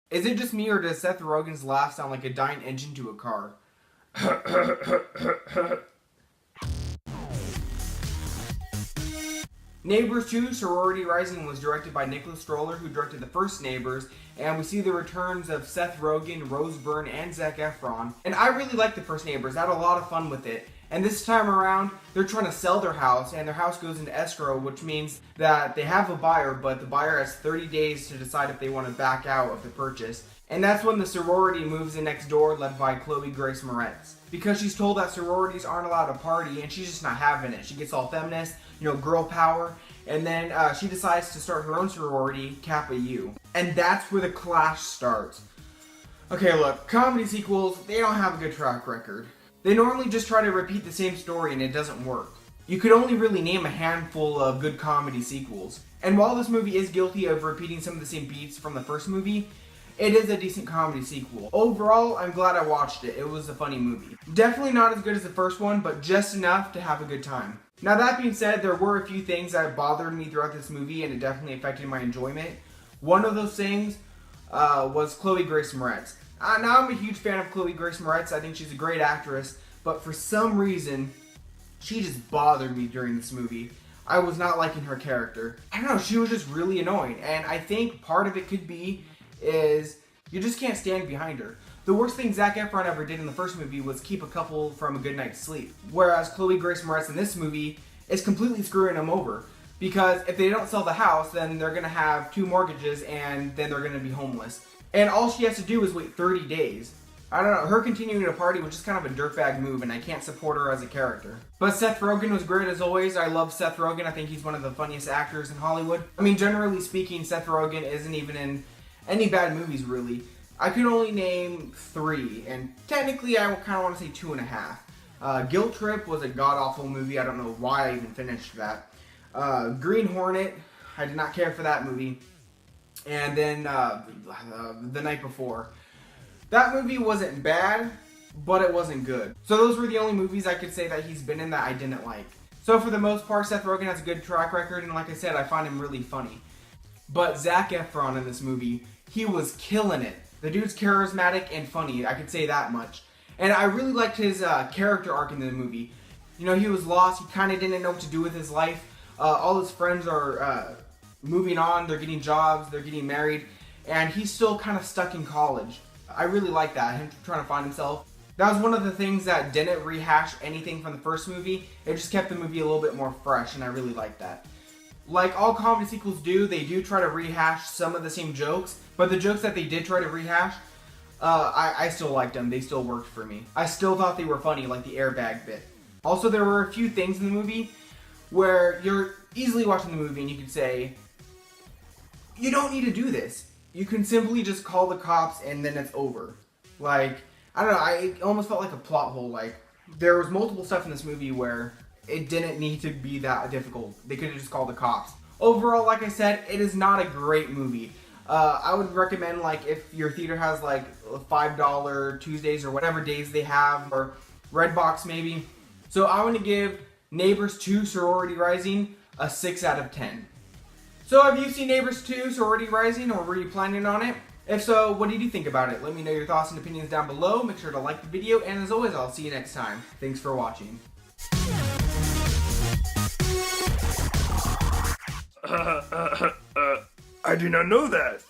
Is it just me, or does Seth Rogen's laugh sound like a dying engine to a car? Neighbors 2, Sorority Rising was directed by Nicholas Stroller, who directed the first Neighbors, and we see the returns of Seth Rogen, Rose Byrne, and Zac Efron. And I really liked the first Neighbors. I had a lot of fun with it. And this time around, they're trying to sell their house, and their house goes into escrow, which means that they have a buyer, but the buyer has 30 days to decide if they want to back out of the purchase. And that's when the sorority moves in next door, led by Chloe Grace Moretz. Because she's told that sororities aren't allowed to party, and she's just not having it. She gets all feminist, girl power, and then she decides to start her own sorority, Kappa U. And that's where the clash starts. Okay, look, comedy sequels, they don't have a good track record. They normally just try to repeat the same story and it doesn't work. You could only really name a handful of good comedy sequels. And while this movie is guilty of repeating some of the same beats from the first movie, it is a decent comedy sequel. Overall, I'm glad I watched it. It was a funny movie. Definitely not as good as the first one, but just enough to have a good time. Now that being said, there were a few things that bothered me throughout this movie, and it definitely affected my enjoyment. One of those things was Chloe Grace Moretz. Now I'm a huge fan of Chloe Grace Moretz. I think she's a great actress, but for some reason, she just bothered me during this movie. I was not liking her character. I don't know, she was just really annoying, and I think part of it could be is you just can't stand behind her. The worst thing Zac Efron ever did in the first movie was keep a couple from a good night's sleep. Whereas Chloe Grace Moretz in this movie is completely screwing them over. Because if they don't sell the house, then they're going to have 2 mortgages and then they're going to be homeless. And all she has to do is wait 30 days. I don't know, her continuing to party was just kind of a dirtbag move, and I can't support her as a character. But Seth Rogen was great as always. I love Seth Rogen. I think he's one of the funniest actors in Hollywood. I mean, generally speaking, Seth Rogen isn't even in any bad movies, really. I could only name 3, and technically I kind of want to say 2.5. Guilt Trip was a god-awful movie. I don't know why I even finished that. Green Hornet, I did not care for that movie. And then The Night Before. That movie wasn't bad, but it wasn't good. So those were the only movies I could say that he's been in that I didn't like. So for the most part, Seth Rogen has a good track record, and like I said, I find him really funny. But Zac Efron in this movie, he was killing it. The dude's charismatic and funny, I could say that much. And I really liked his character arc in the movie. He was lost, he kind of didn't know what to do with his life. All his friends are moving on, they're getting jobs, they're getting married, and he's still kind of stuck in college. I really like that, him trying to find himself. That was one of the things that didn't rehash anything from the first movie. It just kept the movie a little bit more fresh, and I really like that. Like all comedy sequels do, they do try to rehash some of the same jokes, but the jokes that they did try to rehash, I still liked them. They still worked for me. I still thought they were funny, like the airbag bit. Also, there were a few things in the movie where you're easily watching the movie and you could say, you don't need to do this. You can simply just call the cops and then it's over. Like, I don't know, it almost felt like a plot hole. Like, there was multiple stuff in this movie where it didn't need to be that difficult. They could have just called the cops. Overall, like I said, it is not a great movie. I would recommend, like, if your theater has, like, $5 Tuesdays or whatever days they have, or Redbox maybe. So I want to give Neighbors 2 Sorority Rising a 6 out of 10. So have you seen Neighbors 2 Sorority Rising, or were you planning on it? If so, what did you think about it? Let me know your thoughts and opinions down below. Make sure to like the video, and as always, I'll see you next time. Thanks for watching. I do not know that.